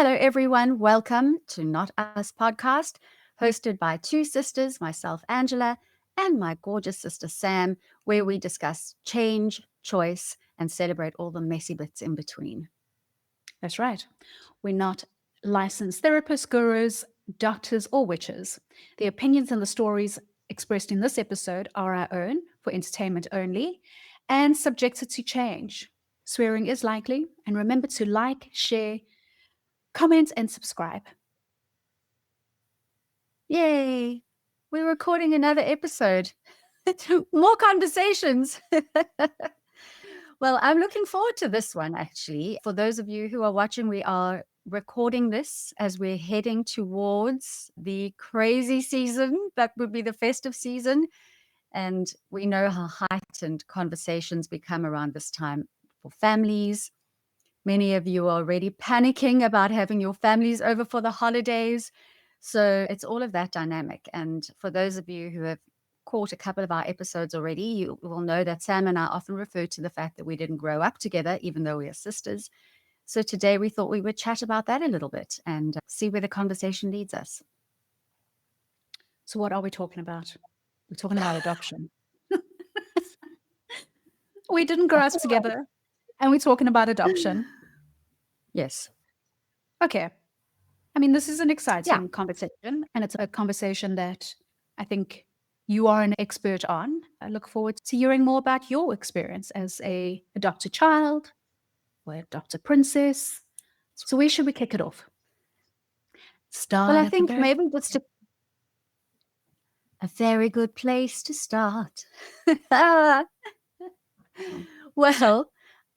Hello, everyone. Welcome to Not Us podcast, hosted by two sisters, myself, Angela, and my gorgeous sister, Sam, where we discuss change, choice, and celebrate all the messy bits in between. That's right. We're not licensed therapists, gurus, doctors, or witches. The opinions and the stories expressed in this episode are our own for entertainment only and subjected to change. Swearing is likely, and remember to like, share, comment, and subscribe. Yay! We're recording another episode. More conversations. Well, I'm looking forward to this one, actually. For those of you who are watching, we are recording this as we're heading towards the crazy season. That would be the festive season. And we know how heightened conversations become around this time for families. Many of you are already panicking about having your families over for the holidays. So it's all of that dynamic. And for those of you who have caught a couple of our episodes already, you will know that Sam and I often refer to the fact that we didn't grow up together, even though we are sisters. So today we thought we would chat about that a little bit and see where the conversation leads us. So, what are we talking about? We're talking about adoption. We didn't grow up together, and we're talking about adoption. Yes. Okay. I mean, this is an Yeah. exciting conversation, and it's a conversation that I think you are an expert on. I look forward to hearing more about your experience as a adopted child or adopted princess. So where should we kick it off? Well, Start I at the think birth. maybe that's a very good place to start. Well,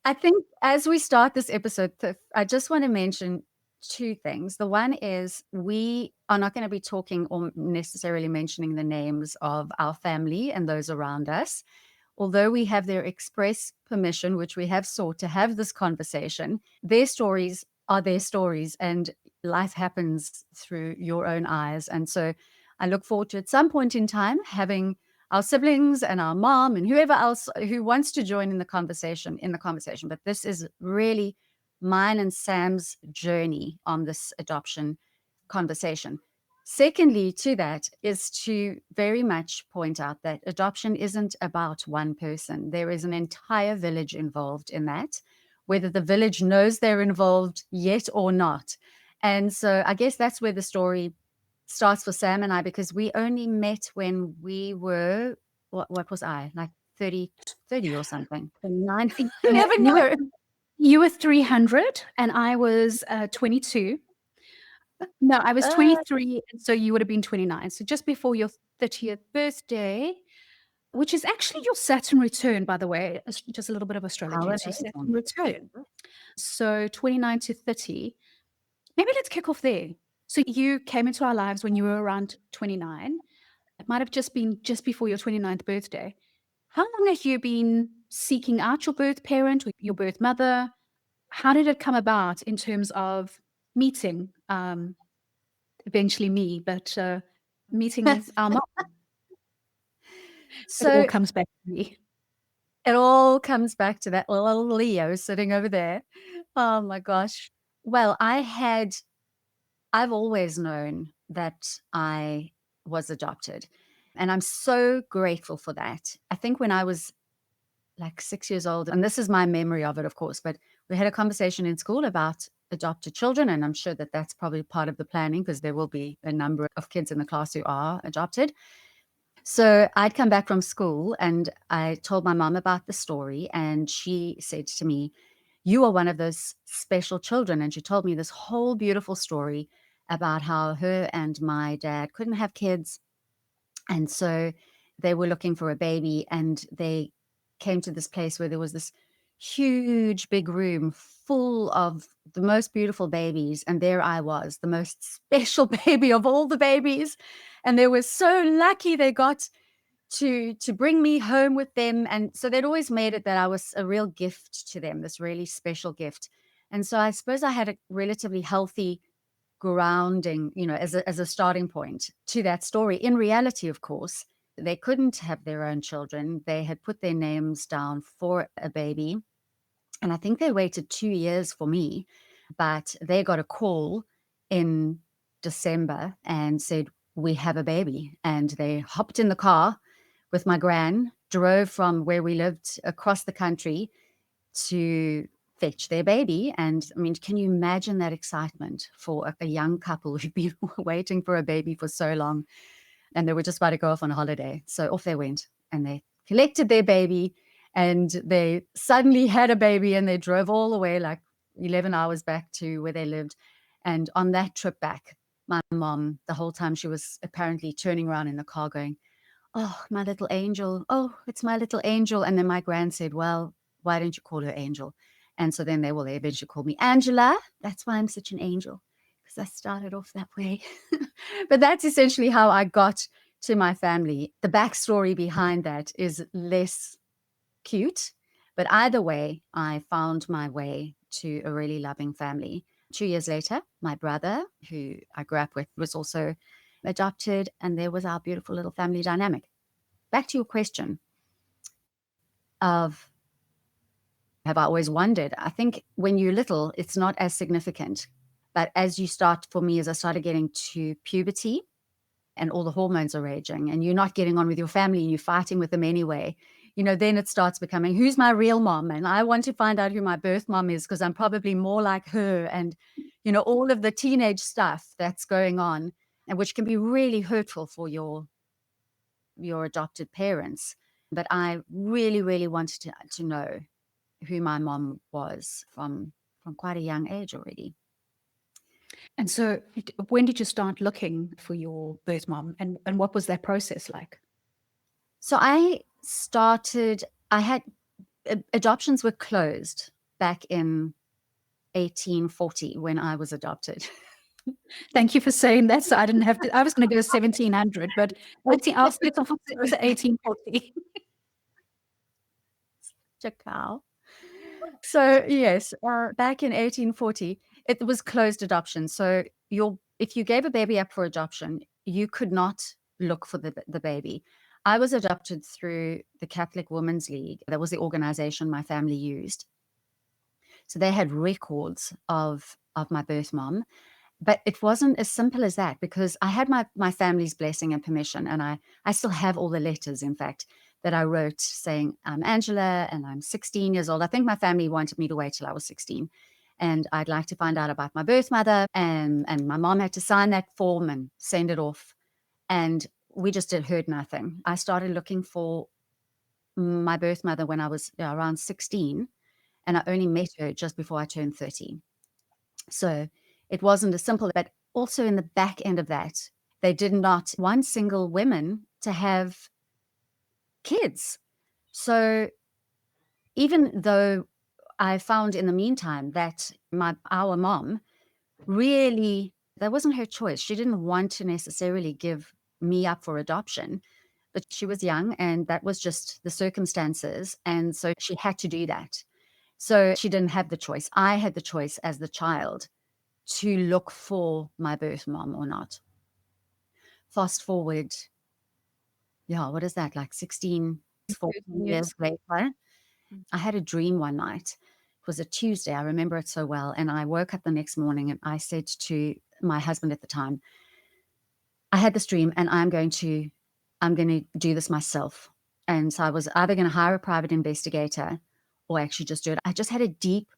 I think as we start this episode, I just want to mention two things. The one is we are not going to be talking or necessarily mentioning the names of our family and those around us. Although we have their express permission, which we have sought to have this conversation, their stories are their stories and life happens through your own eyes. And so I look forward to at some point in time having our siblings and our mom and whoever else who wants to join in the conversation. But this is really mine and Sam's journey on this adoption conversation. Secondly, to that is to very much point out that adoption isn't about one person. There is an entire village involved in that, whether the village knows they're involved yet or not. And so I guess that's where the story starts for Sam and I, because we only met when we were, what was I, like 30 or something? 9? You never You were, know. you were 300 and I was 22. No, I was Uh, 23, and so you would have been 29. So just before your 30th birthday, which is actually your Saturn return, by the way. Just a little bit of how astrology. It's your Saturn amazing. return. So 29 to 30. Maybe let's kick off there. So you came into our lives when you were around 29. It might have just been just before your 29th birthday. How long have you been seeking out your birth parent or your birth mother? How did it come about in terms of meeting, eventually me, but meeting our mom? It all So comes back to me. it all comes back to that little Leo sitting over there. Oh my gosh. Well, I've always known that I was adopted, and I'm so grateful for that. I think when I was like 6 years old, and this is my memory of it, of course, but we had a conversation in school about adopted children, and I'm sure that that's probably part of the planning because there will be a number of kids in the class who are adopted. So I'd come back from school and I told my mom about the story, and she said to me, "You are one of those special children." And she told me this whole beautiful story about how her and my dad couldn't have kids. And so they were looking for a baby, and they came to this place where there was this huge big room full of the most beautiful babies. And there I was, the most special baby of all the babies. And they were so lucky they got to bring me home with them. And so they'd always made it that I was a real gift to them, this really special gift. And so I suppose I had a relatively healthy grounding, as a starting point to that story. In reality, of course, they couldn't have their own children. They had put their names down for a baby. And I think they waited 2 years for me. but they got a call in December and said, "We have a baby." And they hopped in the car with my gran, drove from where we lived across the country to fetch their baby. And I mean, can you imagine that excitement for a young couple who've been waiting for a baby for so long? And they were just about to go off on a holiday. So off they went and they collected their baby and they suddenly had a baby and they drove all the way like 11 hours back to where they lived. And on that trip back, my mom, the whole time she was apparently turning around in the car going, "Oh, my little angel. Oh, it's my little angel." And then my gran said, "Well, why don't you call her Angel?" And so then they eventually called me Angela. That's why I'm such an angel, because I started off that way. But that's essentially how I got to my family. The backstory behind that is less cute, but either way, I found my way to a really loving family. 2 years later, my brother, who I grew up with, was also adopted, and there was our beautiful little family dynamic. Back to your question of have I always wondered? I think when you're little, it's not as significant. But as you start, for me, as I started getting to puberty and all the hormones are raging and you're not getting on with your family and you're fighting with them anyway, then it starts becoming, who's my real mom? And I want to find out who my birth mom is because I'm probably more like her. And, all of the teenage stuff that's going on and which can be really hurtful for your adopted parents. But I really, really wanted to know who my mom was from quite a young age already. And so when did you start looking for your birth mom, and what was that process like? So I had adoptions were closed back in 1840 when I was adopted. Thank you for saying that, so I didn't have to. I was gonna go 1700, but 18, I'll split off to 1840. Cow. So yes, back in 1840, it was closed adoption. So if you gave a baby up for adoption, you could not look for the baby. I was adopted through the Catholic Women's League. That was the organization my family used. So they had records of my birth mom. But it wasn't as simple as that because I had my family's blessing and permission, and I still have all the letters, in fact, that I wrote saying, "I'm Angela and I'm 16 years old." I think my family wanted me to wait till I was 16, and I'd like to find out about my birth mother, and my mom had to sign that form and send it off, and we just heard nothing. I started looking for my birth mother when I was around 16, and I only met her just before I turned 30. So it wasn't as simple, but also in the back end of that, they did not want single women to have kids. So even though I found in the meantime that our mom really, that wasn't her choice. She didn't want to necessarily give me up for adoption, but she was young and that was just the circumstances. And so she had to do that. So she didn't have the choice. I had the choice as the child to look for my birth mom or not. Fast forward, yeah, what is that? Like 16, 14 years Yes. later, I had a dream one night. It was a Tuesday. I remember it so well. And I woke up the next morning and I said to my husband at the time, I had this dream and I'm going to do this myself. And so I was either going to hire a private investigator or actually just do it. I just had a deep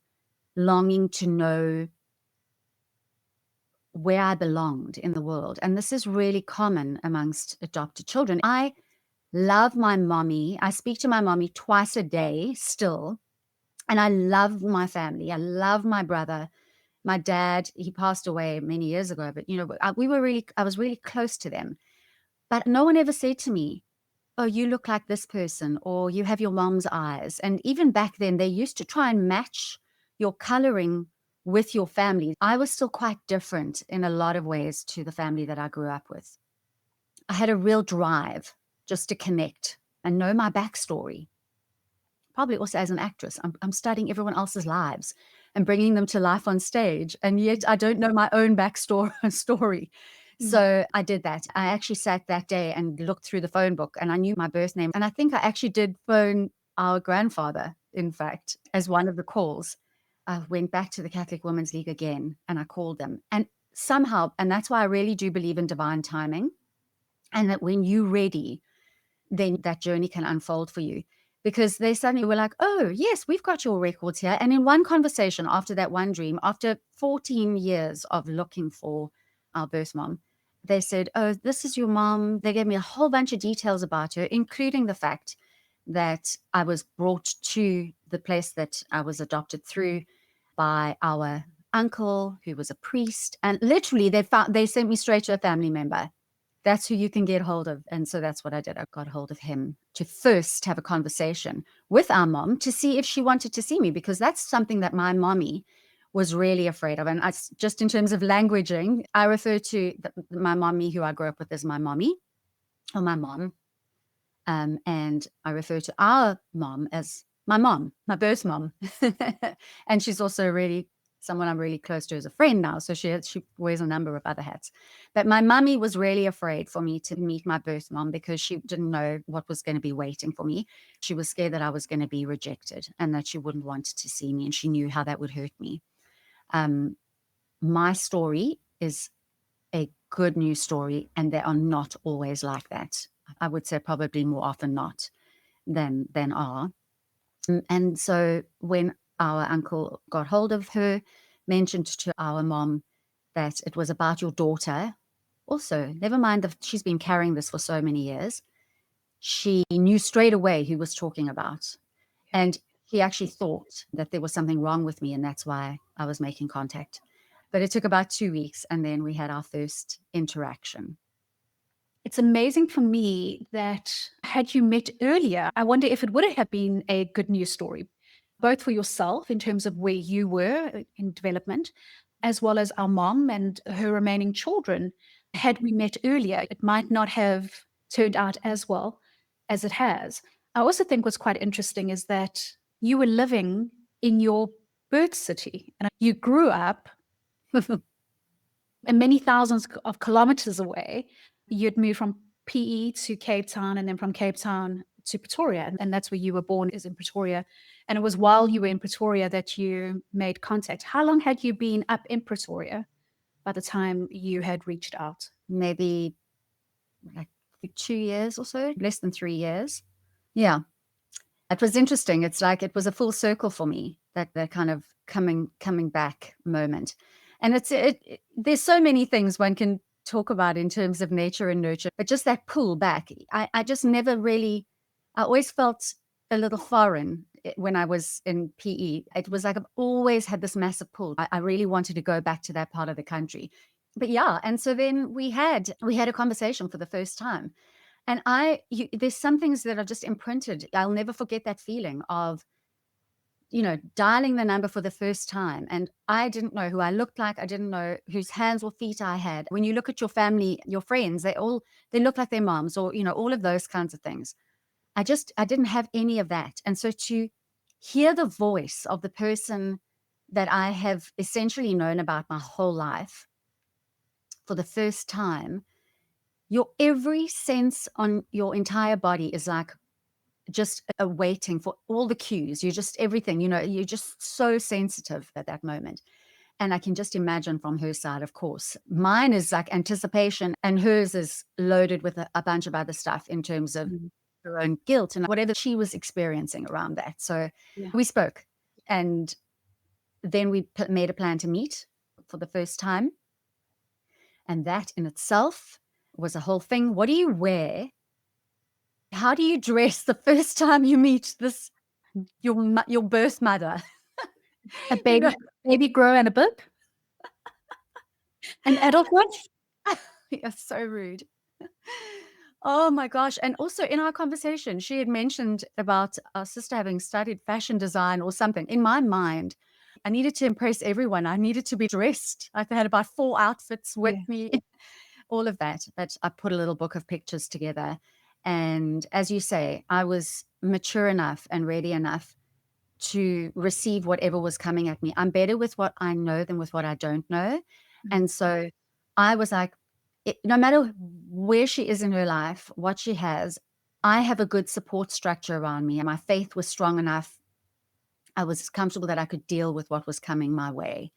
longing to know where I belonged in the world. And this is really common amongst adopted children. I love my mommy. I speak to my mommy twice a day still. And I love my family. I love my brother. My dad, he passed away many years ago, but I was really close to them. But no one ever said to me, "Oh, you look like this person," or "You have your mom's eyes." And even back then, they used to try and match your coloring with your family. I was still quite different in a lot of ways to the family that I grew up with. I had a real drive just to connect and know my backstory. Probably also as an actress, I'm studying everyone else's lives and bringing them to life on stage, and yet I don't know my own backstory story. Mm. So I did that. I actually sat that day and looked through the phone book, and I knew my birth name, and I think I actually did phone our grandfather, in fact, as one of the calls. I went back to the Catholic Women's League again and I called them. And somehow, and that's why I really do believe in divine timing, and that when you're ready, then that journey can unfold for you. Because they suddenly were like, oh, yes, we've got your records here. And in one conversation, after that one dream, after 14 years of looking for our birth mom, they said, oh, this is your mom. They gave me a whole bunch of details about her, including the fact that I was brought to the place that I was adopted through by our uncle, who was a priest. And literally, they sent me straight to a family member. That's who you can get hold of. And so that's what I did. I got hold of him to first have a conversation with our mom to see if she wanted to see me, because that's something that my mommy was really afraid of. And just in terms of languaging, I refer to my mommy, who I grew up with, as my mommy or my mom. And I refer to our mom, my birth mom. And she's also really someone I'm really close to as a friend now. So she wears a number of other hats. But my mummy was really afraid for me to meet my birth mom because she didn't know what was going to be waiting for me. She was scared that I was going to be rejected and that she wouldn't want to see me. And she knew how that would hurt me. My story is a good news story, and they are not always like that. I would say probably more often not than are. And so when our uncle got hold of her, mentioned to our mom that it was about your daughter, also, never mind that she's been carrying this for so many years, she knew straight away who was talking about. And he actually thought that there was something wrong with me, and that's why I was making contact. But it took about 2 weeks, and then we had our first interaction. It's amazing for me that had you met earlier, I wonder if it would have been a good news story, both for yourself in terms of where you were in development, as well as our mom and her remaining children. Had we met earlier, it might not have turned out as well as it has. I also think what's quite interesting is that you were living in your birth city and you grew up and many thousands of kilometers away. You'd moved from PE to Cape Town and then from Cape Town to Pretoria. And that's where you were born, is in Pretoria. And it was while you were in Pretoria that you made contact. How long had you been up in Pretoria by the time you had reached out? Maybe like 2 years or so, less than 3 years. Yeah. It was interesting. It's like it was a full circle for me, that kind of coming back moment. And there's so many things one can talk about in terms of nature and nurture, but just that pull back. I just never really, I always felt a little foreign when I was in PE. It was like I've always had this massive pull. I really wanted to go back to that part of the country. But yeah, and so then we had a conversation for the first time. And there's some things that are just imprinted. I'll never forget that feeling of, dialing the number for the first time. And I didn't know who I looked like. I didn't know whose hands or feet I had. When you look at your family, your friends, they look like their moms, or, all of those kinds of things. I didn't have any of that. And so to hear the voice of the person that I have essentially known about my whole life for the first time, your every sense on your entire body is like just waiting for all the cues. You're just everything, you're just so sensitive at that moment. And I can just imagine from her side, of course. Mine is like anticipation, and hers is loaded with a bunch of other stuff in terms of Mm. her own guilt and whatever she was experiencing around that. So Yeah. we spoke, and then we made a plan to meet for the first time. And that in itself was a whole thing. What do you wear? How do you dress the first time you meet your birth mother? A You know, baby grow and a bib? An adult one? you're so rude. Oh my gosh. And also in our conversation, she had mentioned about our sister having studied fashion design or something. In my mind, I needed to impress everyone. I needed to be dressed. I had about 4 outfits with Yeah. me, all of that. But I put a little book of pictures together. And as you say, I was mature enough and ready enough to receive whatever was coming at me. I'm better with what I know than with what I don't know. Mhm. And so I was like, no matter where she is in her life, what she has, I have a good support structure around me. And my faith was strong enough I was comfortable that I could deal with what was coming my way.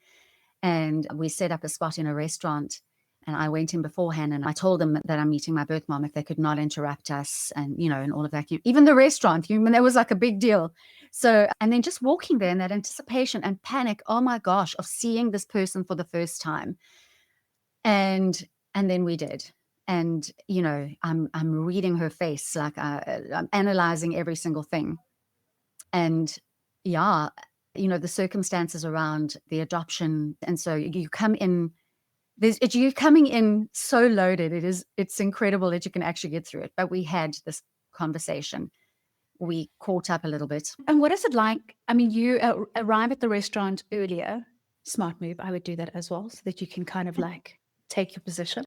And we set up a spot in a restaurant, and I went in beforehand and I told them that I'm meeting my birth mom, if they could not interrupt us, and, and all of that. Even the restaurant, that was like a big deal. So, and then just walking there in that anticipation and panic, oh my gosh, of seeing this person for the first time. And then we did. And, I'm reading her face, like I'm analyzing every single thing. And yeah, the circumstances around the adoption. And so you come in, you're coming in so loaded. It's incredible that you can actually get through it. But we had this conversation. We caught up a little bit. And what is it like? I mean, you arrive at the restaurant earlier. Smart move. I would do that as well, so that you can kind of like take your position.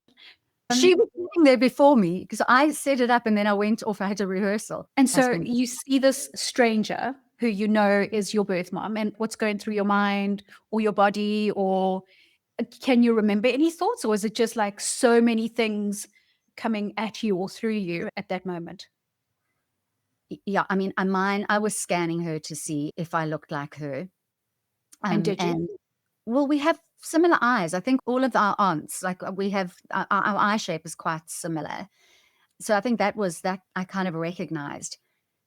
She was sitting there before me because I set it up and then I went off. I had a rehearsal. And so you see this stranger who you know is your birth mom, and what's going through your mind or your body, or can you remember any thoughts, or is it just like so many things coming at you or through you at that moment? Yeah, I mean, I was scanning her to see if I looked like her. And did you? And well, we have similar eyes. I think all of our aunts, like we have, our eye shape is quite similar. So I think that I kind of recognized.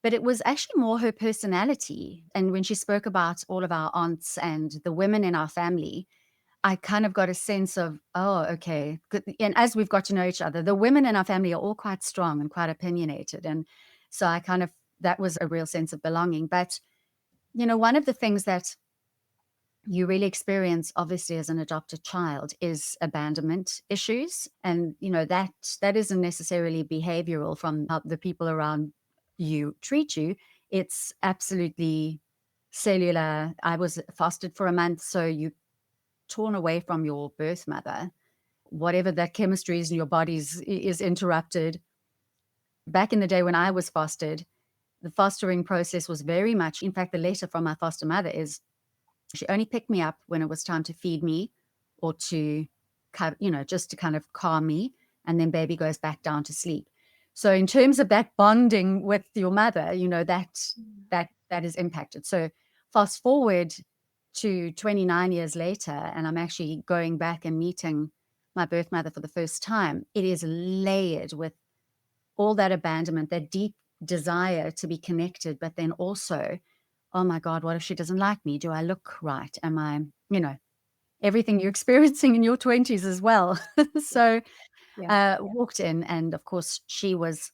But it was actually more her personality. And when she spoke about all of our aunts and the women in our family, I kind of got a sense of, oh, okay. And as we've got to know each other, the women in our family are all quite strong and quite opinionated. And so that was a real sense of belonging. But, one of the things that you really experience, obviously, as an adopted child is abandonment issues. And, that isn't necessarily behavioral from how the people around you treat you. It's absolutely cellular. I was fostered for a month, so you torn away from your birth mother. Whatever that chemistry is in your bodies is interrupted. Back in the day when I was fostered, the fostering process was very much, in fact, the letter from my foster mother is she only picked me up when it was time to feed me or to, just to kind of calm me. And then baby goes back down to sleep. So in terms of that bonding with your mother, that is impacted. So fast forward to 29 years later, and I'm actually going back and meeting my birth mother for the first time. It is layered with all that abandonment, that deep desire to be connected, but then also, oh my God, what if she doesn't like me? Do I look right? Am I, everything you're experiencing in your 20s as well. So walked in, and of course, she was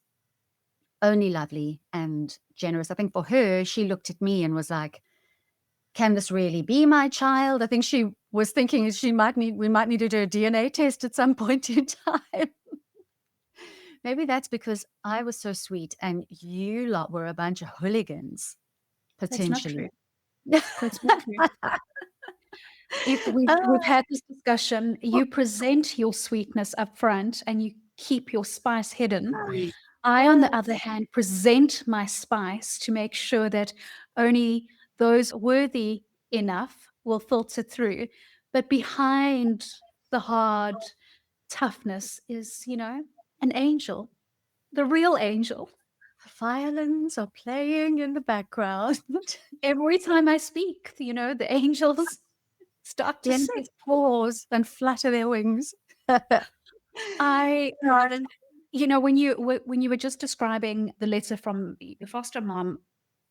only lovely and generous. I think for her, she looked at me and was like, can this really be my child? I think she was thinking we might need to do a DNA test at some point in time. Maybe that's because I was so sweet and you lot were a bunch of hooligans, That's not true. potentially. That's not true. If we've had this discussion, you present your sweetness up front and you keep your spice hidden. I, on the other hand, present my spice to make sure that only those worthy enough will filter through. But behind the hard toughness is, an angel, the real angel. Violins are playing in the background. Every time I speak, the angels start to The sing. enemies pause and flutter their wings. I when you were just describing the letter from your foster mom,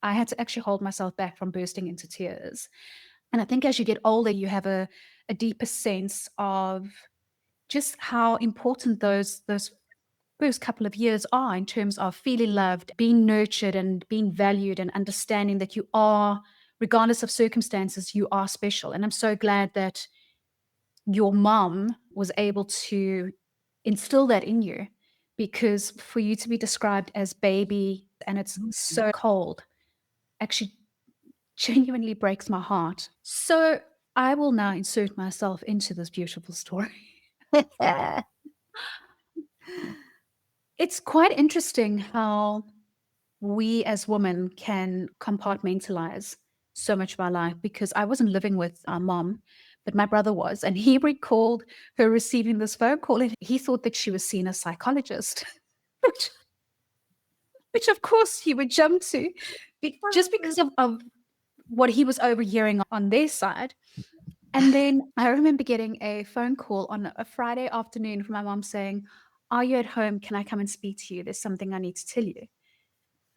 I had to actually hold myself back from bursting into tears. And I think as you get older, you have a deeper sense of just how important those first couple of years are in terms of feeling loved, being nurtured, and being valued, and understanding that you are, regardless of circumstances, you are special. And I'm so glad that your mom was able to instill that in you, because for you to be described as baby and it's so cold actually genuinely breaks my heart. So I will now insert myself into this beautiful story. It's quite interesting how we as women can compartmentalize so much of our life, because I wasn't living with our mom, but my brother was, and he recalled her receiving this phone call, and he thought that she was seeing a psychologist, which, which of course he would jump to, just because of what he was overhearing on their side. And then I remember getting a phone call on a Friday afternoon from my mom saying, "Are you at home? Can I come and speak to you? There's something I need to tell you."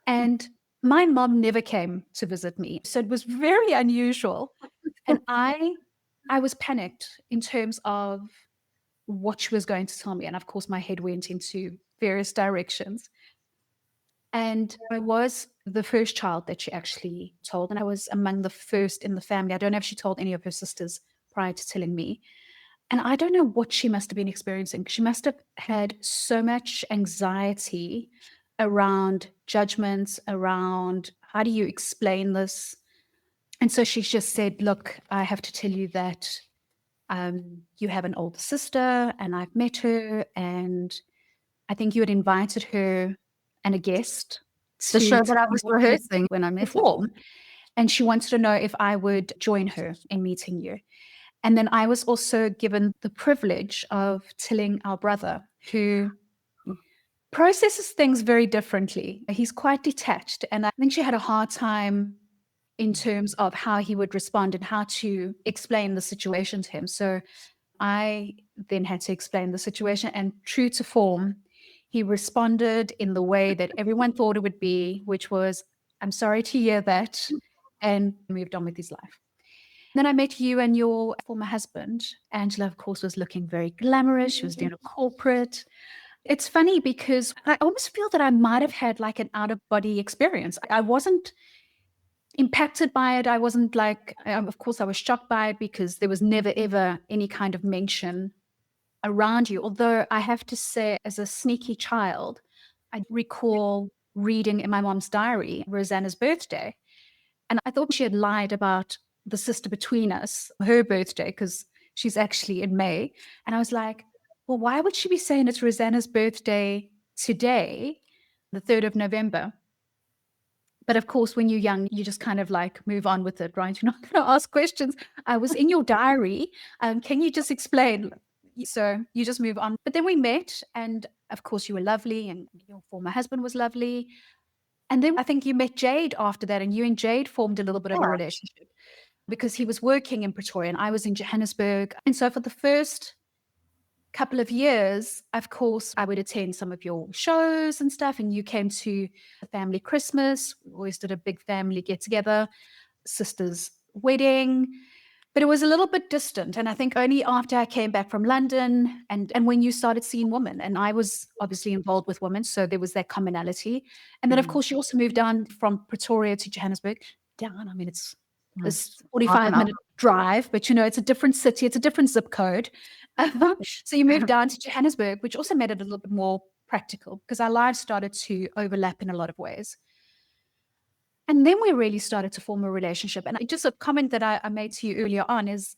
And my mom never came to visit me, so it was very unusual. And I was panicked in terms of what she was going to tell me, and of course, my head went into various directions. And I was the first child that she actually told, and I was among the first in the family. I don't know if she told any of her sisters prior to telling me. And I don't know what she must have been experiencing. She must have had so much anxiety around judgments, around how do you explain this? And so she just said, "Look, I have to tell you that you have an older sister, and I've met her, and I think you had invited her and a guest The to show that I come was watch her rehearsing when I met her. perform, and she wanted to know if I would join her in meeting you." And then I was also given the privilege of telling our brother, who processes things very differently. He's quite detached, and I think she had a hard time in terms of how he would respond and how to explain the situation to him. So I then had to explain the situation, and true to form, he responded in the way that everyone thought it would be, which was, "I'm sorry to hear that," and moved on with his life. Then I met you and your former husband. Angela, of course, was looking very glamorous. She was doing a corporate. It's funny because I almost feel that I might have had like an out of body experience. I wasn't impacted by it. I wasn't like, of course, I was shocked by it because there was never, ever any kind of mention around you. Although I have to say, as a sneaky child, I recall reading in my mom's diary Rosanna's birthday. And I thought she had lied about the sister between us, her birthday, because she's actually in May. And I was like, well, why would she be saying it's Rosanna's birthday today, the 3rd of November? But of course, when you're young, you just kind of like move on with it, right? You're not going to ask questions. I was in your diary. Can you just explain? So you just move on. But then we met, and of course, you were lovely, and your former husband was lovely. And then I think you met Jade after that, and you and Jade formed a little bit of a Yeah. relationship because he was working in Pretoria and I was in Johannesburg. And so for the first couple of years, of course, I would attend some of your shows and stuff, and you came to the family Christmas. We always did a big family get together, sister's wedding, but it was a little bit distant. And I think only after I came back from London and when you started seeing women, and I was obviously involved with women, so there was that commonality. And then, of Mhm. course, you also moved down from Pretoria to Johannesburg. Down, I mean, it's It's this half an hour. 45-minute drive, but it's a different city, it's a different zip code. So you moved down to Johannesburg, which also made it a little bit more practical because our lives started to overlap in a lot of ways. And then we really started to form a relationship. And just a comment that I made to you earlier on is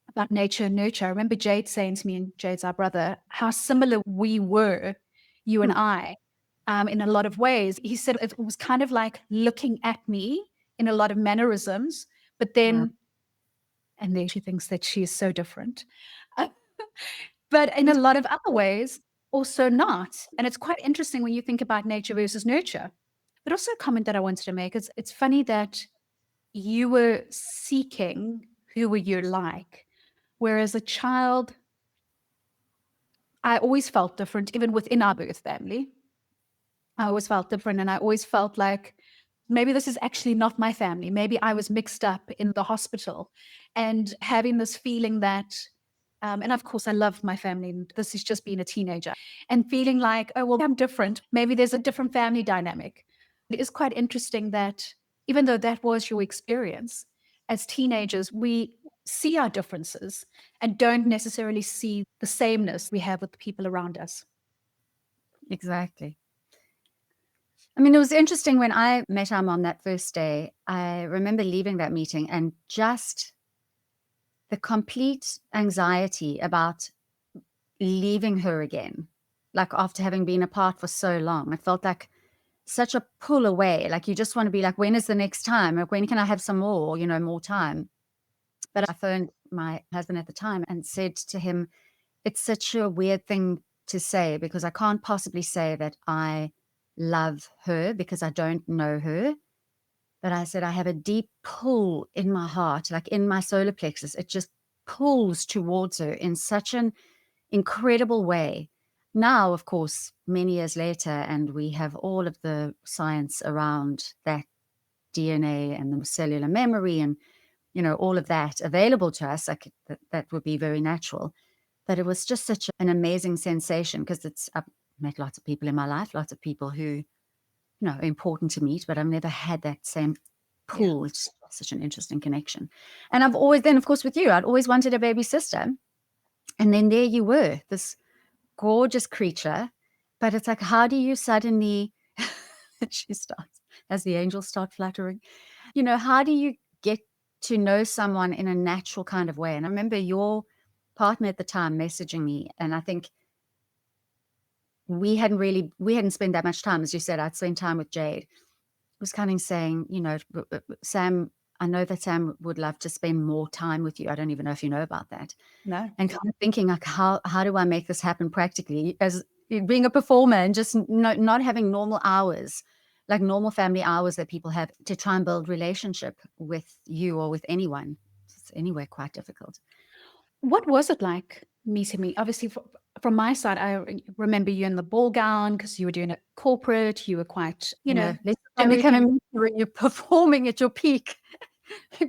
about nature and nurture. I remember Jade saying to me, and Jade's our brother, how similar we were, you and Hmm. I, in a lot of ways. He said it was kind of like looking at me in a lot of mannerisms, but Yeah. then, and then she thinks that she is so different. Uh, but in a lot of other ways, also not. And it's quite interesting when you think about nature versus nurture. But also a comment that I wanted to make is it's funny that you were seeking who were you like, whereas a child, I always felt different, even within our birth family. I always felt different, and I always felt like maybe this is actually not my family. Maybe I was mixed up in the hospital, and having this feeling that, and of course, I love my family, and this is just being a teenager, and feeling like, oh, well, I'm different. Maybe there's a different family dynamic. It is quite interesting that even though that was your experience, as teenagers, we see our differences and don't necessarily see the sameness we have with the people around us. Exactly. I mean, it was interesting when I met our mom that first day. I remember leaving that meeting and just the complete anxiety about leaving her again. Like after having been apart for so long, it felt like such a pull away. Like you just want to be like, when is the next time? Like, when can I have some more, more time? But I phoned my husband at the time and said to him, it's such a weird thing to say because I can't possibly say that I love her because I don't know her. But I said, I have a deep pull in my heart, like in my solar plexus. It just pulls towards her in such an incredible way. Now, of course, many years later, and we have all of the science around that DNA and the cellular memory and, all of that available to us, like that would be very natural. But it was just such an amazing sensation because I've met lots of people in my life, lots of people who, important to meet, but I've never had that same Yeah. pull. It's such an interesting connection. And I've always, then of course with you, I'd always wanted a baby sister. And then there you were, this gorgeous creature. But it's like, how do you suddenly, she starts, as the angels start fluttering, how do you get to know someone in a natural kind of way? And I remember your partner at the time messaging me, and I think we hadn't spent that much time. As you said, I'd spent time with Jade. Was kind of saying, Sam, I know that Sam would love to spend more time with you. I don't even know if you know about that. No. And kind of thinking like, how do I make this happen practically as being a performer and just not having normal hours, like normal family hours that people have to try and build relationship with you or with anyone. It's anyway quite difficult. What was it like meeting me? Obviously, from my side, I remember you in the ball gown because you were doing it corporate. You were quite, Let's pretend we kind of American. meet you when you're performing at your peak,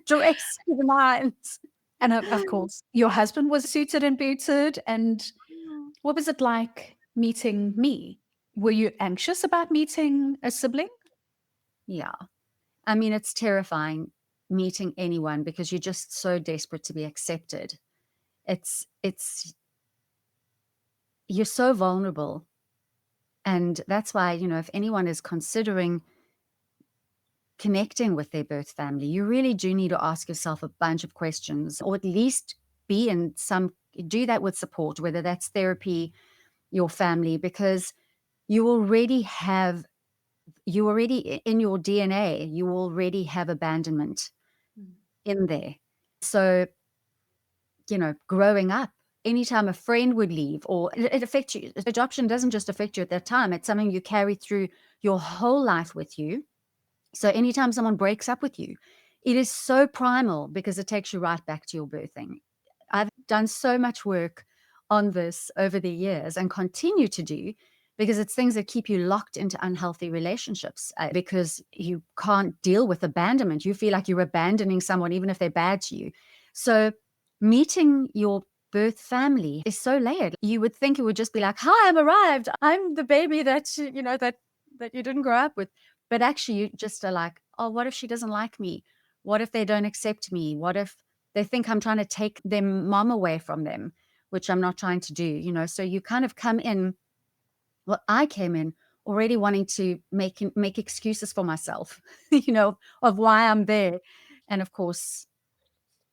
dress to the nines. And of course, your husband was suited and booted. And what was it like meeting me? Were you anxious about meeting a sibling? Yeah. I mean, it's terrifying meeting anyone because you're just so desperate to be accepted. It's you're so vulnerable. And that's why, if anyone is considering connecting with their birth family, you really do need to ask yourself a bunch of questions, or at least do that with support, whether that's therapy, your family, because you already have, in your DNA, you already have abandonment Mm. in there. So, growing up, anytime a friend would leave or it affects you, adoption doesn't just affect you at that time. It's something you carry through your whole life with you. So anytime someone breaks up with you, it is so primal because it takes you right back to your birthing. I've done so much work on this over the years and continue to do because it's things that keep you locked into unhealthy relationships because you can't deal with abandonment. You feel like you're abandoning someone even if they're bad to you. So meeting your birth family is so layered. You would think it would just be like, "Hi, I've arrived. I'm the baby that that you didn't grow up with." But actually, you just are like, "Oh, what if she doesn't like me? What if they don't accept me? What if they think I'm trying to take their mom away from them, which I'm not trying to do?" So you kind of come in, well, I came in already wanting to make excuses for myself, of why I'm there. And of course,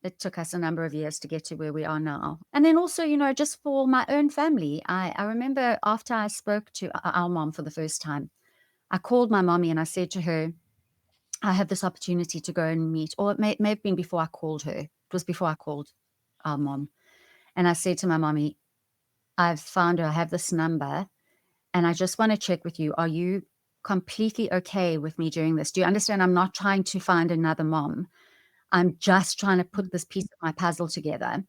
it took us a number of years to get to where we are now. And then also, just for my own family, I remember after I spoke to our mom for the first time, I called my mommy and I said to her, I have this opportunity to go and meet, or it may have been before I called her. It was before I called our mom. And I said to my mommy, I've found her, I have this number, and I just want to check with you. Are you completely okay with me doing this? Do you understand? I'm not trying to find another mom. I'm just trying to put this piece of my puzzle together.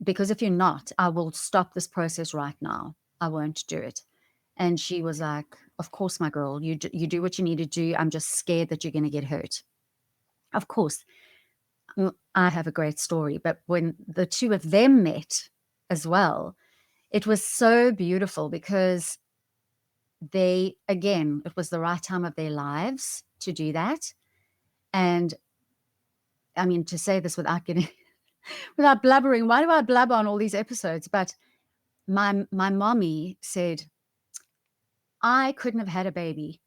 Because if you're not, I will stop this process right now. I won't do it. And she was like, of course, my girl, you do what you need to do. I'm just scared that you're going to get hurt. Of course, I have a great story, but when the two of them met as well, it was so beautiful because it was the right time of their lives to do that. And I mean, to say this without getting, without blubbering, why do I blubber on all these episodes? But my mommy said, I couldn't have had a baby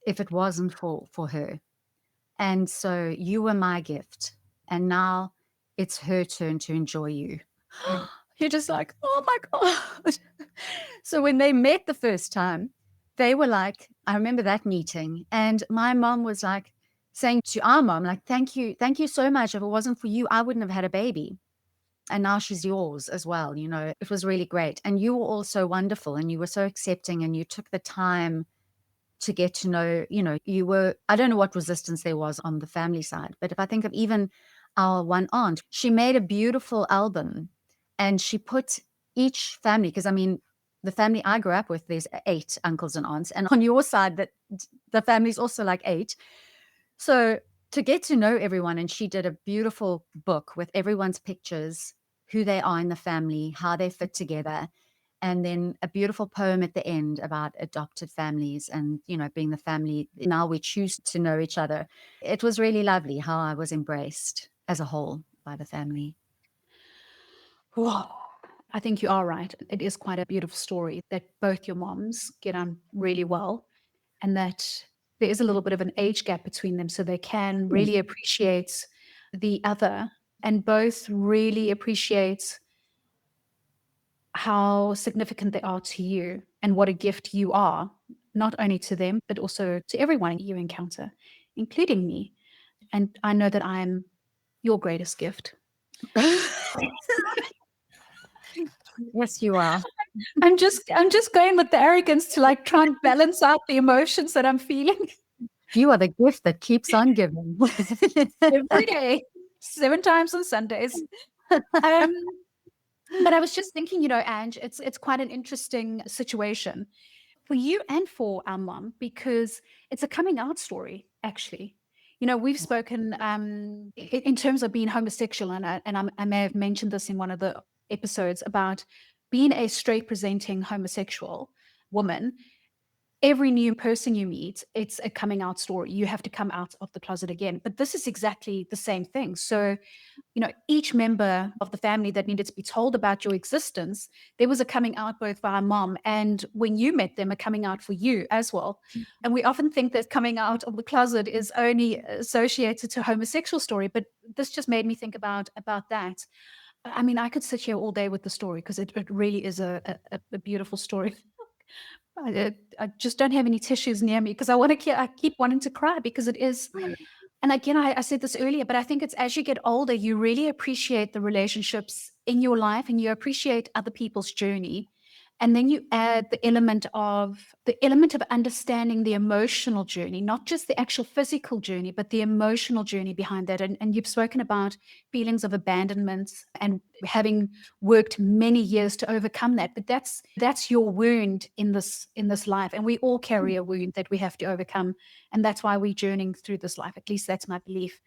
if it wasn't for her. And so you were my gift. And now it's her turn to enjoy you. Mm. You're just like, oh my God. So when they met the first time, they were like, I remember that meeting. And my mom was like saying to our mom, like, thank you so much. If it wasn't for you, I wouldn't have had a baby. And now she's yours as well. It was really great. And you were all so wonderful and you were so accepting and you took the time to get to know, I don't know what resistance there was on the family side, but if I think of even our one aunt, she made a beautiful album and she put each family, because I mean, the family I grew up with, there's 8 uncles and aunts, and on your side, that the family's also like 8. So to get to know everyone, and she did a beautiful book with everyone's pictures, who they are in the family, how they fit together, and then a beautiful poem at the end about adopted families and, being the family. Now we choose to know each other. It was really lovely how I was embraced as a whole by the family. Whoa. I think you are right. It is quite a beautiful story that both your moms get on really well, and that there is a little bit of an age gap between them, so they can Mm. really appreciate the other, and both really appreciate how significant they are to you and what a gift you are, not only to them, but also to everyone you encounter, including me. And I know that I'm your greatest gift. Yes, you are. I'm just going with the arrogance to like try and balance out the emotions that I'm feeling You are the gift that keeps on giving. every day, 7 times on Sundays. Um, but I was just thinking, Ange, it's quite an interesting situation for you and for our mom, because it's a coming out story, actually. We've spoken in terms of being homosexual, I may have mentioned this in one of the episodes about being a straight presenting homosexual woman. Every new person you meet, it's a coming out story. You have to come out of the closet again. But this is exactly the same thing. So, each member of the family that needed to be told about your existence, there was a coming out both for our mom, and when you met them, a coming out for you as well. And we often think that coming out of the closet is only associated to homosexual story, but this just made me think about that. I mean, I could sit here all day with the story because it really is a beautiful story. I just don't have any tissues near me because I keep wanting to cry because it is. And again, I said this earlier, but I think it's as you get older, you really appreciate the relationships in your life and you appreciate other people's journey. And then you add the element of understanding the emotional journey, not just the actual physical journey, but the emotional journey behind that. And you've spoken about feelings of abandonment and having worked many years to overcome that. But that's your wound in this life. And we all carry a wound that we have to overcome. And that's why we're journeying through this life. At least that's my belief.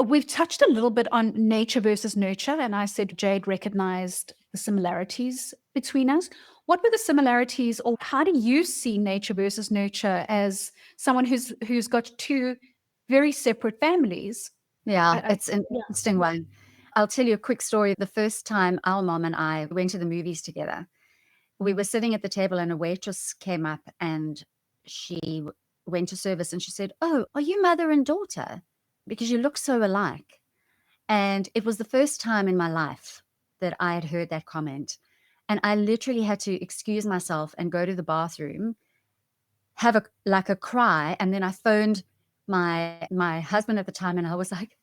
We've touched a little bit on nature versus nurture, and I said Jade recognized the similarities between us. What were the similarities, or how do you see nature versus nurture as someone who's got two very separate families? Yeah, I it's an yeah. interesting one. I'll tell you a quick story. The first time our mom and I went to the movies together, we were sitting at the table and a waitress came up and she went to service and she said, "Oh, are you mother and daughter? Because you look so alike." And it was the first time in my life that I had heard that comment. And I literally had to excuse myself and go to the bathroom, have a cry, and then I phoned my husband at the time, and I was like,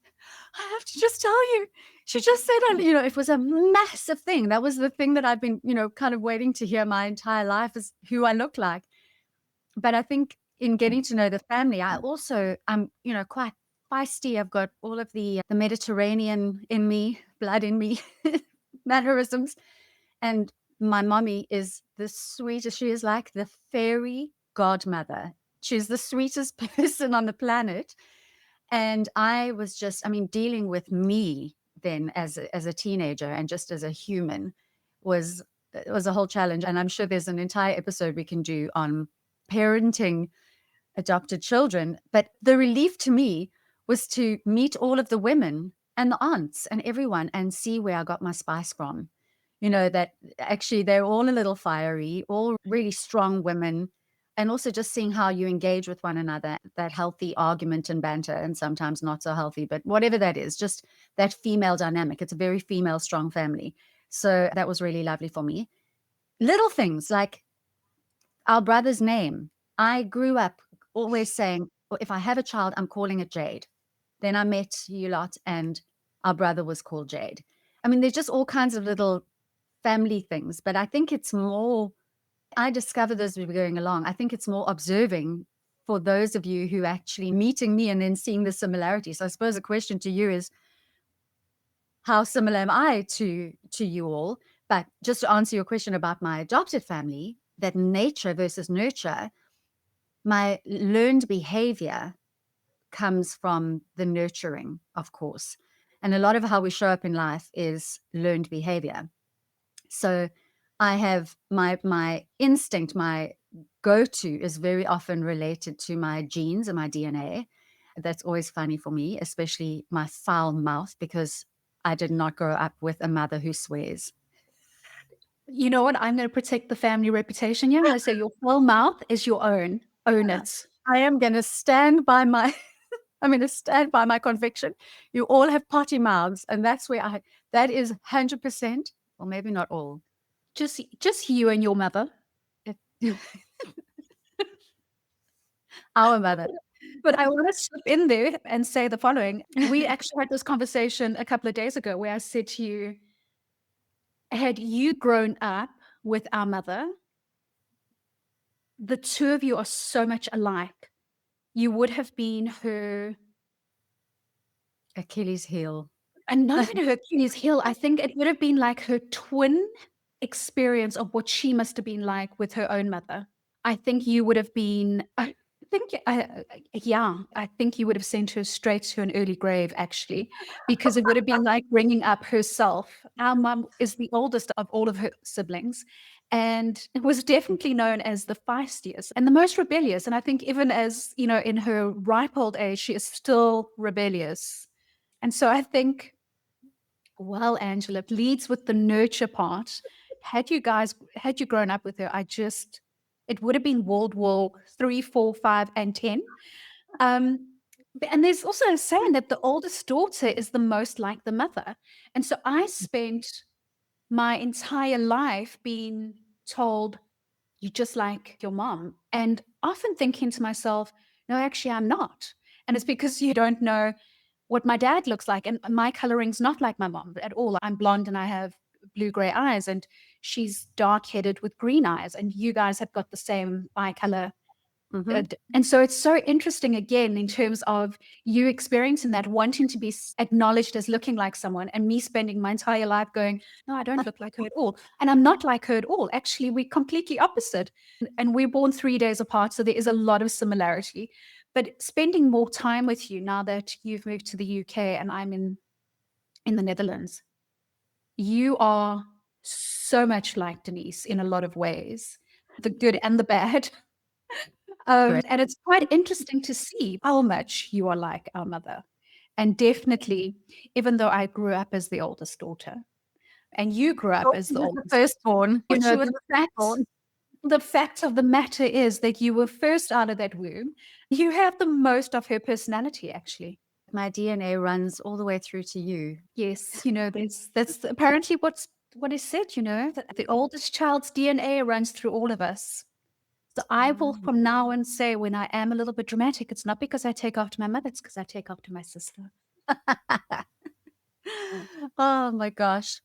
"I have to just tell you, she just said," it was a massive thing. That was the thing that I've been, kind of waiting to hear my entire life, is who I look like. But I think in getting to know the family, I'm, quite feisty. I've got all of the Mediterranean in me, blood in me, mannerisms. And my mommy is the sweetest. She is like the fairy godmother. She's the sweetest person on the planet. And I was just, I mean, dealing with me then as a teenager and just as a human was was a whole challenge. And I'm sure there's an entire episode we can do on parenting adopted children. But the relief to me was to meet all of the women and the aunts and everyone and see where I got my spice from. That actually they're all a little fiery, all really strong women. And also just seeing how you engage with one another, that healthy argument and banter, and sometimes not so healthy, but whatever that is, just that female dynamic. It's a very female, strong family. So that was really lovely for me. Little things like our brother's name. I grew up always saying, "Well, if I have a child, I'm calling it Jade." Then I met you lot, and our brother was called Jade. I mean, there's just all kinds of little family things, but I think it's more I discovered as we were going along. I think it's more observing for those of you who actually meeting me and then seeing the similarities. I suppose the question to you is, how similar am I to you all? But just to answer your question about my adopted family, that nature versus nurture, my learned behavior comes from the nurturing, of course. And a lot of how we show up in life is learned behavior. So I have my instinct, my go-to is very often related to my genes and my DNA. That's always funny for me, especially my foul mouth, because I did not grow up with a mother who swears. You know what? I'm going to protect the family reputation here. I'm going to say your full mouth is your own. Own it. I am going to stand by my I'm going to stand by my conviction. You all have potty mouths, and that's where that is 100%, or maybe not all. Just you and your mother. It, our mother. But I want to slip in there and say the following. We actually had this conversation a couple of days ago where I said to you, had you grown up with our mother, the two of you are so much alike. You would have been her, Achilles heel. and not even her Achilles heel. I think it would have been like her twin experience of what she must have been like with her own mother. I think you would have been, yeah, I think you would have sent her straight to an early grave, actually, because it would have been like bringing up herself. Our mum is the oldest of all of her siblings and was definitely known as the feistiest and the most rebellious. And I think even as, you know, in her ripe old age, she is still rebellious. And so I think, well, Angela, it leads with the nurture part. Had you grown up with her, it would have been World War 3, 4, 5, and 10. And there's also a saying that the oldest daughter is the most like the mother. And so I spent my entire life being told, you just like your mom. And often thinking to myself, no, actually, I'm not. And it's because you don't know what my dad looks like. And my coloring's not like my mom at all. I'm blonde and I have blue gray eyes, and she's dark headed with green eyes. And you guys have got the same eye color. Mm-hmm. And so it's so interesting again in terms of you experiencing that, wanting to be acknowledged as looking like someone, and me spending my entire life going, no, I don't look like her at all. And I'm not like her at all. Actually, we're completely opposite. And we're born 3 days apart. So there is a lot of similarity. But spending more time with you now that you've moved to the UK and I'm in the Netherlands, you are so much like Denise in a lot of ways, the good and the bad. Great. And it's quite interesting to see how much you are like our mother. And definitely, even though I grew up as the oldest daughter and you grew up Thought as she the was the oldest, firstborn. you She know, was the firstborn. the fact of the matter is that you were first out of that womb. You have the most of her personality, actually. My DNA runs all the way through to you. Yes, you know, that's apparently what is said, you know, that the oldest child's DNA runs through all of us. So I will Mm. from now on say when I am a little bit dramatic, it's not because I take after my mother, it's because I take after my sister. Oh my gosh. So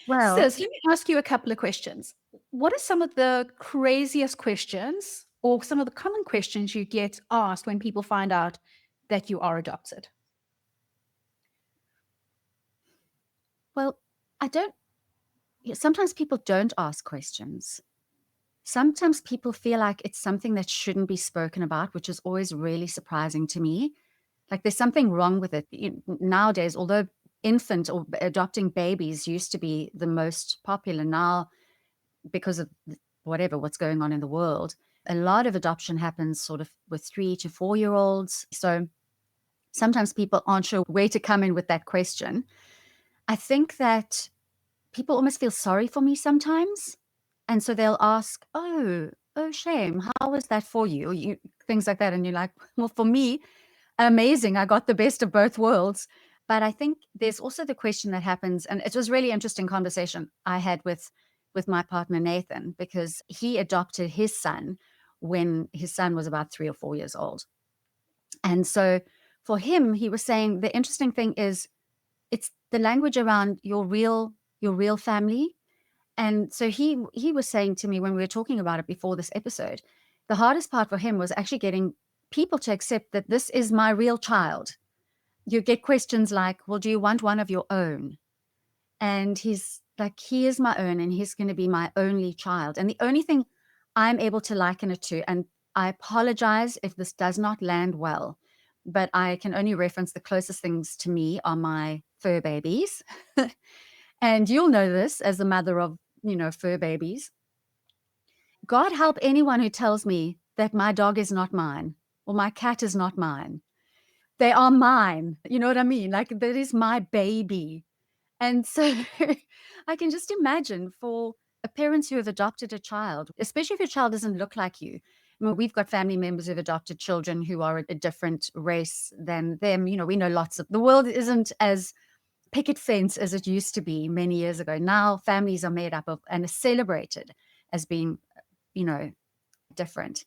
Well, let me ask you a couple of questions. What are some of the craziest questions or some of the common questions you get asked when people find out that you are adopted? well, I don't, sometimes people don't ask questions. Sometimes people feel like it's something that shouldn't be spoken about, which is always really surprising to me. Like there's something wrong with it. Nowadays, although infant or adopting babies used to be the most popular, now because of what's going on in the world, a lot of adoption happens sort of with 3 to 4 year olds. So sometimes people aren't sure where to come in with that question. I think that people almost feel sorry for me sometimes. And so they'll ask, oh, shame. How was that for you? Things like that. And you're like, well, for me, amazing. I got the best of both worlds. But I think there's also the question that happens, and it was really interesting conversation I had with my partner Nathan, because he adopted his son when his son was about 3 or 4 years old. And so for him, he was saying the interesting thing is it's the language around your real family. And so he was saying to me when we were talking about it before this episode, the hardest part for him was actually getting people to accept that this is my real child. You get questions like, "Well, do you want one of your own?" And he's like, "He is my own, and he's gonna be my only child." And the only thing I'm able to liken it to, and I apologize if this does not land well, but I can only reference the closest things to me are my fur babies. And you'll know this as the mother of, fur babies. God help anyone who tells me that my dog is not mine or my cat is not mine. They are mine. You know what I mean? Like, that is my baby. And so I can just imagine for parents who have adopted a child, especially if your child doesn't look like you. I mean, we've got family members who've adopted children who are a different race than them. We know lots of the world isn't as picket fence as it used to be many years ago. Now families are made up of and are celebrated as being, you know, different.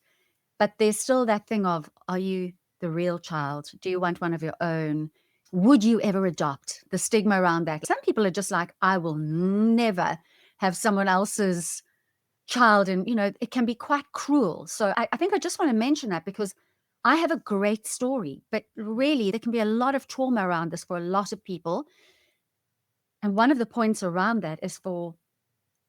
But there's still that thing of, are you the real child? Do you want one of your own? Would you ever adopt? The stigma around that. Some people are just like, I will never have someone else's child. And, it can be quite cruel. So I think I just want to mention that because I have a great story, but really there can be a lot of trauma around this for a lot of people. And one of the points around that is for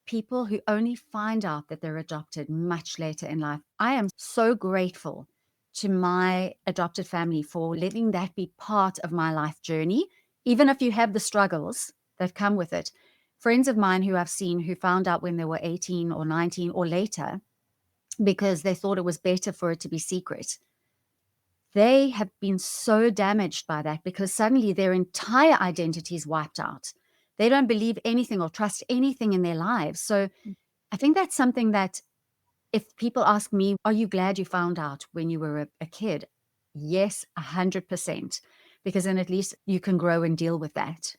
people who only find out that they're adopted much later in life. I am so grateful to my adopted family for letting that be part of my life journey, even if you have the struggles that come with it. Friends of mine who I've seen who found out when they were 18 or 19 or later because they thought it was better for it to be secret. They have been so damaged by that because suddenly their entire identity is wiped out. They don't believe anything or trust anything in their lives. So I think that's something that if people ask me, "Are you glad you found out when you were a kid?" Yes, 100%, because then at least you can grow and deal with that,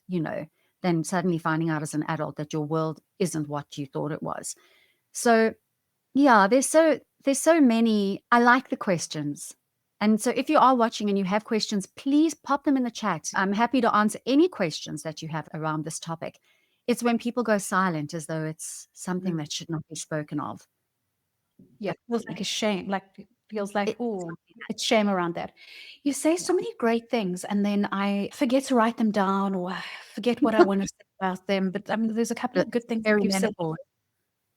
than suddenly finding out as an adult that your world isn't what you thought it was. So, yeah, there's so many. I like the questions. And so if you are watching and you have questions, please pop them in the chat. I'm happy to answer any questions that you have around this topic. It's when people go silent as though it's something Mm. that should not be spoken of. Yeah, feels like a shame, feels like, It oh, it's shame around that. You say Yeah. so many great things, and then I forget to write them down, or I forget what I wanna say about them, but, I mean, there's a couple of It's good things that very you've said. menopause.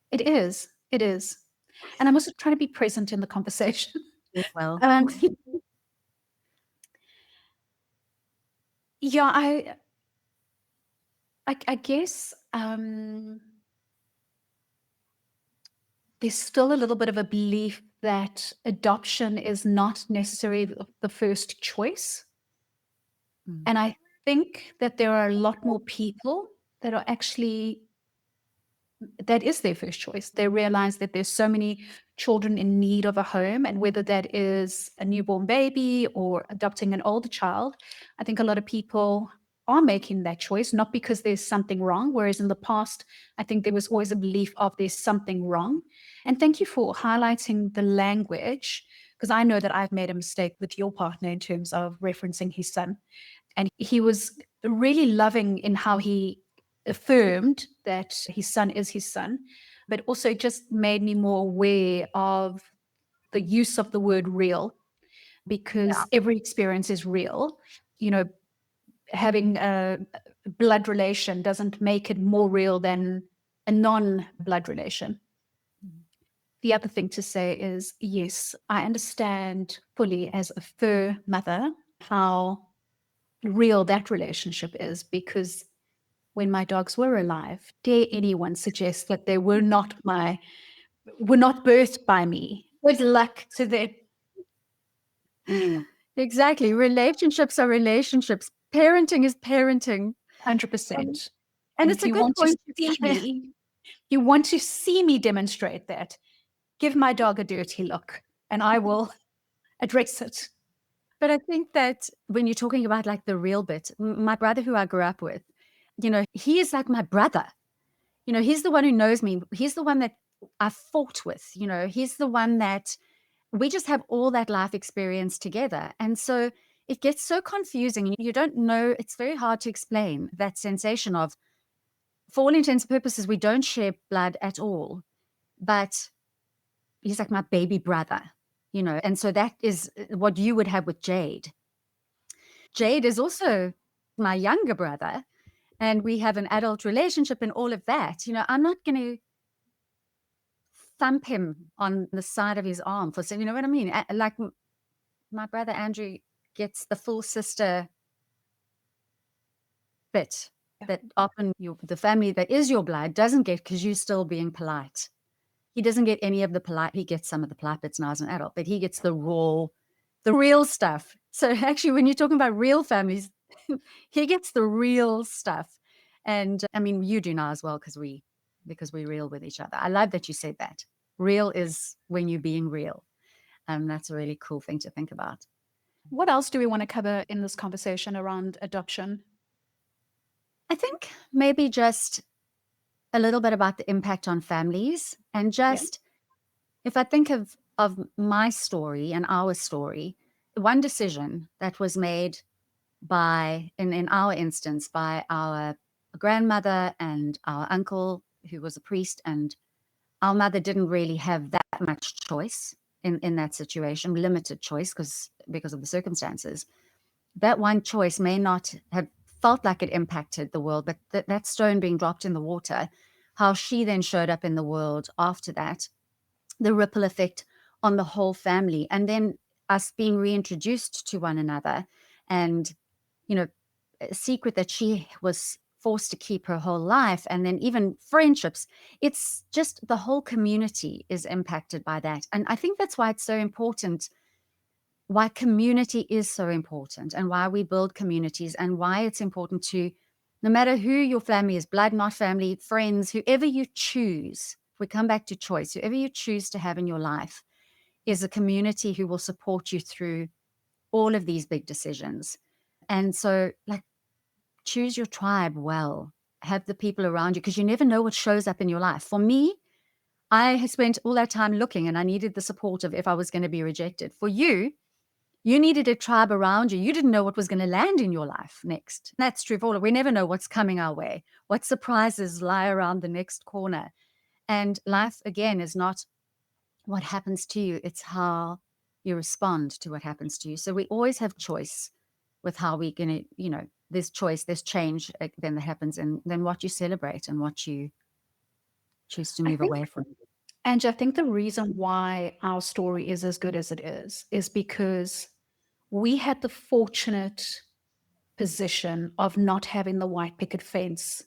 It is, and I'm also trying to be present in the conversation. As well. Um, yeah, I guess, there's still a little bit of a belief that adoption is not necessarily the first choice. Mm. And I think that there are a lot more people that are actually that is their first choice. They realize that there's so many children in need of a home, and whether that is a newborn baby or adopting an older child, I think a lot of people are making that choice, not because there's something wrong. Whereas in the past, I think there was always a belief of there's something wrong. And thank you for highlighting the language, because I know that I've made a mistake with your partner in terms of referencing his son. And he was really loving in how he affirmed that his son is his son, but also just made me more aware of the use of the word real, Yeah. because every experience is real. You know, having a blood relation doesn't make it more real than a non blood relation. Mm. The other thing to say is, yes, I understand fully as a fur mother how real that relationship is, because when my dogs were alive, dare anyone suggest that they were not birthed by me? Good luck to them. Exactly. Relationships are relationships. Parenting is parenting. Um, 100%. and And it's if a you good want to point to see say. me, you want to see me demonstrate that, give my dog a dirty look and I will address it. But I think that when you're talking about like the real bit, my brother who I grew up with, he is like my brother. He's the one who knows me. He's the one that I fought with. He's the one that we just have all that life experience together. And so it gets so confusing. You don't know, it's very hard to explain that sensation of for all intents and purposes, we don't share blood at all, but he's like my baby brother, and so that is what you would have with Jade. Jade is also my younger brother, and we have an adult relationship and all of that. I'm not going to thump him on the side of his arm for saying, you know what I mean? Like my brother Andrew gets the full sister bit Yeah. that often the family that is your blood doesn't get because you're still being polite. He doesn't get any of the polite. He gets some of the polite bits now as an adult, but he gets the real stuff. So actually, when you're talking about real families, he gets the real stuff. And I mean, you do now as well because we real with each other. I love that you said that. Real is when you're being real. That's a really cool thing to think about. What else do we want to cover in this conversation around adoption? I think maybe just a little bit about the impact on families and Yeah. just if I think of my story and our story, one decision that was made in our instance, by our grandmother and our uncle, who was a priest, and our mother didn't really have that much choice in that situation, limited choice because of the circumstances. That one choice may not have felt like it impacted the world, but that stone being dropped in the water, how she then showed up in the world after that, the ripple effect on the whole family, and then us being reintroduced to one another, and you know a secret that she was forced to keep her whole life, and then even friendships. It's just the whole community is impacted by that, and I think that's why it's so important, why community is so important, and why we build communities, and why it's important to, no matter who your family is, blood, not family, friends, whoever you choose, if we come back to choice, whoever you choose to have in your life is a community who will support you through all of these big decisions. And so, like, choose your tribe well, have the people around you, because you never know what shows up in your life. For me, I had spent all that time looking, and I needed the support of if I was going to be rejected. For you, you needed a tribe around you. You didn't know what was going to land in your life next. That's true for all. We never know what's coming our way, what surprises lie around the next corner. And life, again, is not what happens to you, it's how you respond to what happens to you. So we always have choice with how we're going to, there's choice, there's change then that happens, and then what you celebrate and what you choose to I move think, away from. Angie, I think the reason why our story is as good as it is because we had the fortunate position of not having the white picket fence.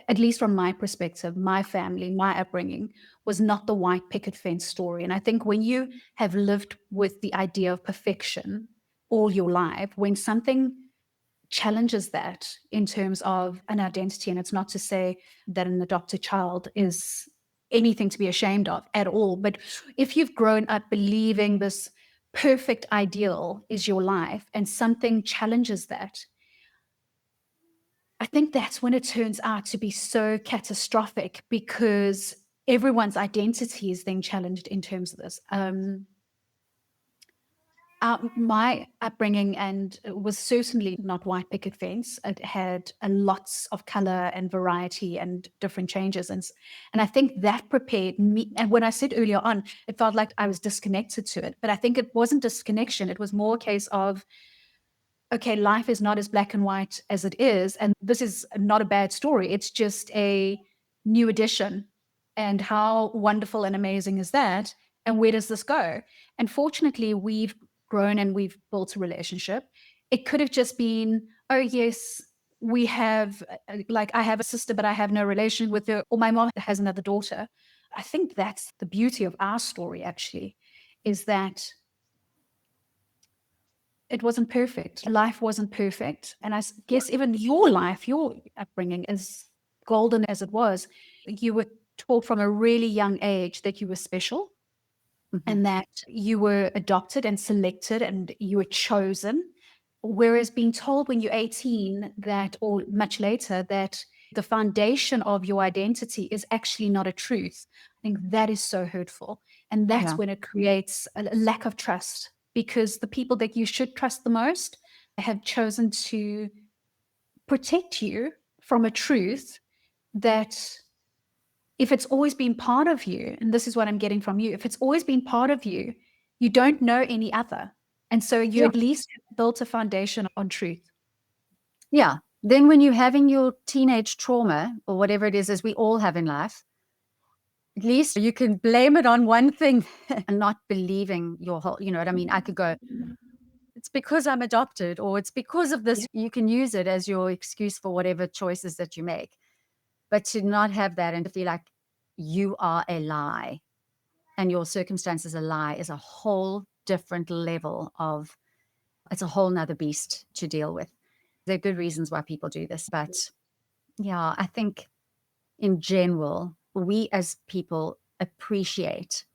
At least from my perspective, my family, my upbringing was not the white picket fence story. And I think when you have lived with the idea of perfection all your life, when something challenges that in terms of an identity, and it's not to say that an adopted child is anything to be ashamed of at all, but if you've grown up believing this perfect ideal is your life and something challenges that, I think that's when it turns out to be so catastrophic because everyone's identity is then challenged in terms of this. My upbringing and was certainly not white picket fence. It had lots of color and variety and different changes, and I think that prepared me. And when I said earlier on, it felt like I was disconnected to it, but I think it wasn't disconnection. It was more a case of, okay, life is not as black and white as it is. And this is not a bad story. It's just a new edition. And how wonderful and amazing is that? And where does this go? And fortunately, we've grown and we've built a relationship. It could have just been, oh, yes, we have, like, I have a sister, but I have no relation with her, or my mom has another daughter. I think that's the beauty of our story, actually, is that it wasn't perfect. Life wasn't perfect. And guess even your life, your upbringing, as golden as it was, you were taught from a really young age that you were special Mhm. and that you were adopted and selected and you were chosen. Whereas being told when you're 18 that, or much later, that the foundation of your identity is actually not a truth, I think that is so hurtful. And that's Yeah. when it creates a lack of trust because the people that you should trust the most have chosen to protect you from a truth that if it's always been part of you, and this is what I'm getting from you, if it's always been part of you, you don't know any other. And so you Yeah. at least built a foundation on truth. Yeah. Then when you're having your teenage trauma or whatever it is, as we all have in life, at least you can blame it on one thing and not believing your whole, you know what I mean? I could go, it's because I'm adopted, or it's because of Yeah. this. You can use it as your excuse for whatever choices that you make. But to not have that and to feel like you are a lie and your circumstance is a lie is a whole different level of, it's a whole nother beast to deal with. There are good reasons why people do this. But yeah, I think in general, we as people appreciate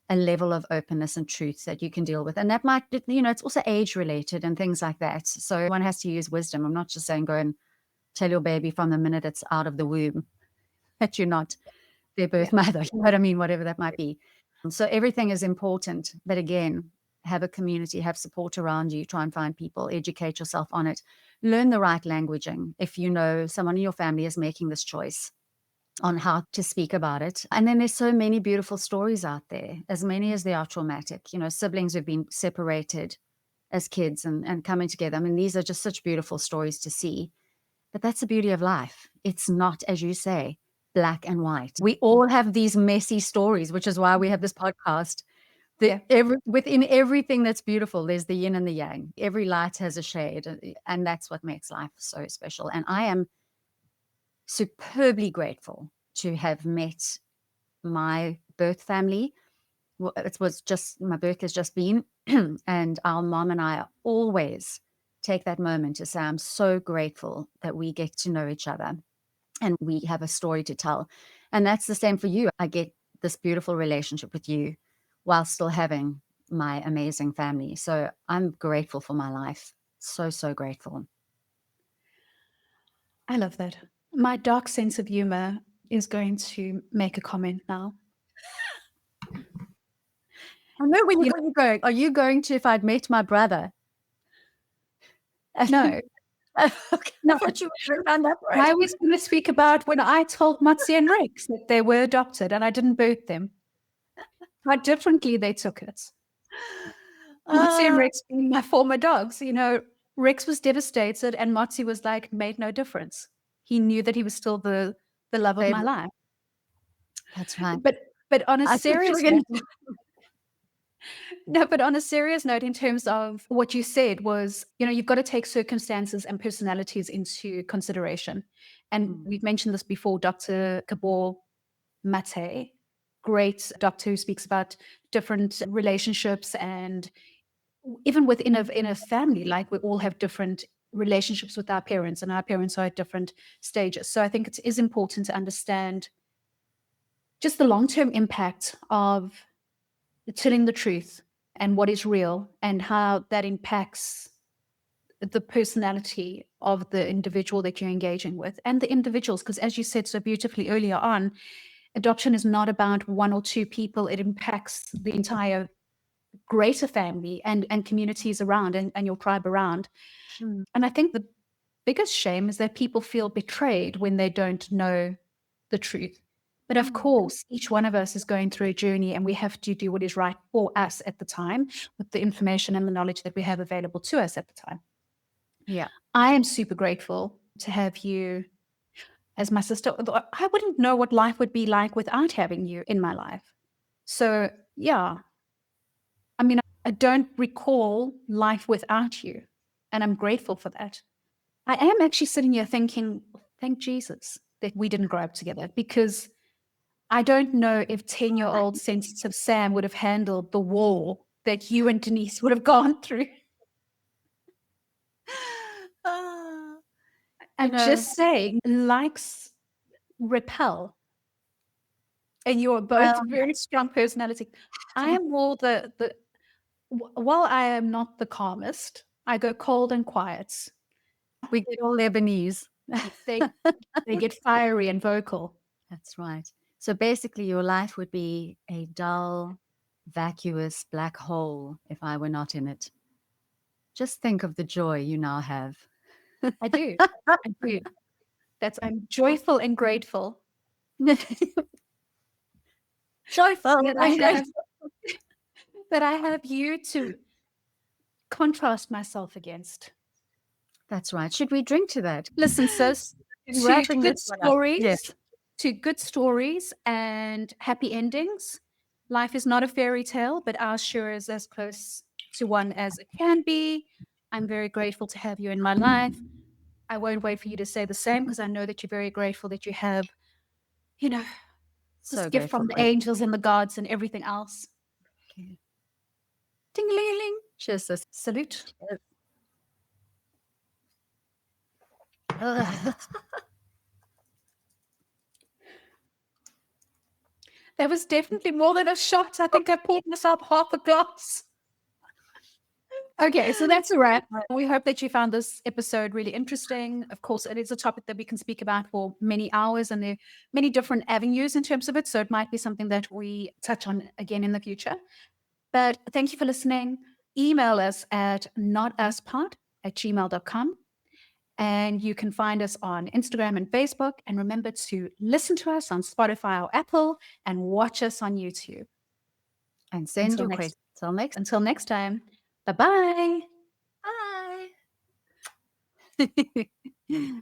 a level of openness and truth that you can deal with. And that might, you know, it's also age related and things like that. So one has to use wisdom. I'm not just saying go and tell your baby from the minute it's out of the womb that you're not their Yeah. birth mother, you know what I mean? Whatever that might be. So everything is important. But again, have a community, have support around you, try and find people, educate yourself on it, learn the right languaging. If you know someone in your family is making this choice, on how to speak about it. And then there's so many beautiful stories out there, as many as they are traumatic, you know, siblings who've been separated as kids and coming together. I mean, these are just such beautiful stories to see. But that's the beauty of life. It's not, as you say, black and white. We all have these messy stories, which is why we have this podcast. Yeah. Within everything that's beautiful, there's the yin and the yang. Every light has a shade, and that's what makes life so special. And I am superbly grateful to have met my birth family. Well, it was just my birth has just been, and our mom and I always take that moment to say, I'm so grateful that we get to know each other and we have a story to tell. And that's the same for you. I get this beautiful relationship with you while still having my amazing family. So I'm grateful for my life. So, so grateful. I love that. My dark sense of humor is going to make a comment now. I know where You you're going. Are you going to, if I'd met my brother? know, Okay, I no, thought you were going down that road. I was going to speak about when I told Matsi and Rex that they were adopted and I didn't birth them. How differently they took it. Matsi and Uh, Rex being my former dogs, Rex was devastated and Matsi was like, made no difference. He knew that he was still the love of my Baby, life. that's right. But on a I thought you were serious gonna note, no, but on a serious note, in terms of what you said was, you've got to take circumstances and personalities into consideration. And Mm, we've mentioned this before, Dr. Gabor Mate, great doctor who speaks about different relationships and even within in a family, like we all have different relationships with our parents and our parents are at different stages. So I think it is important to understand just the long-term impact of telling the truth and what is real and how that impacts the personality of the individual that you're engaging with and the individuals. Because as you said so beautifully earlier on, adoption is not about one or two people, it impacts the entire greater family and communities around and your tribe around. mm. And I think the biggest shame is that people feel betrayed when they don't know the truth. But of Mm. course, each one of us is going through a journey and we have to do what is right for us at the time with the information and the knowledge that we have available to us at the time. Yeah. I am super grateful to have you as my sister. Although I wouldn't know what life would be like without having you in my life. So, yeah, I mean, I don't recall life without you. And I'm grateful for that. I am actually sitting here thinking, thank Jesus that we didn't grow up together because I don't know if 10-year-old sensitive Sam would have handled the wall that you and Denise would have gone through. Ah, you I'm know, just saying, likes repel, and you're both well, very strong personality. I am more while I am not the calmest, I go cold and quiet. we get all Lebanese. They they get fiery and vocal. That's right. So basically, your life would be a dull, vacuous black hole if I were not in it. Just think of the joy you now have. I do. I do. I'm joyful and grateful Joyful that I and have grateful. that I have you to contrast myself against. That's right. Should we drink to that? Listen, sis, In to wrapping good this one up. Yes. stories and happy endings. Life is not a fairy tale, but ours sure is as close to one as it can be. I'm very grateful to have you in my life. I won't wait for you to say the same because I know that you're very grateful that you have, you know, this So gift grateful from the for it. angels and the gods and everything else. Okay. Ding-a-ling-a-ling. Cheers, sis. Salute. Cheers. Ugh. That was definitely more than a shot. I think I poured myself half a glass. Okay, so that's a wrap. We hope that you found this episode really interesting. Of course, it is a topic that we can speak about for many hours, and there are many different avenues in terms of it. So it might be something that we touch on again in the future. But thank you for listening. Email us at notuspod@gmail.com. And you can find us on Instagram and Facebook. And remember to listen to us on Spotify or Apple and watch us on YouTube. And send Until your next questions. Till next. until next time. Bye-bye. Bye.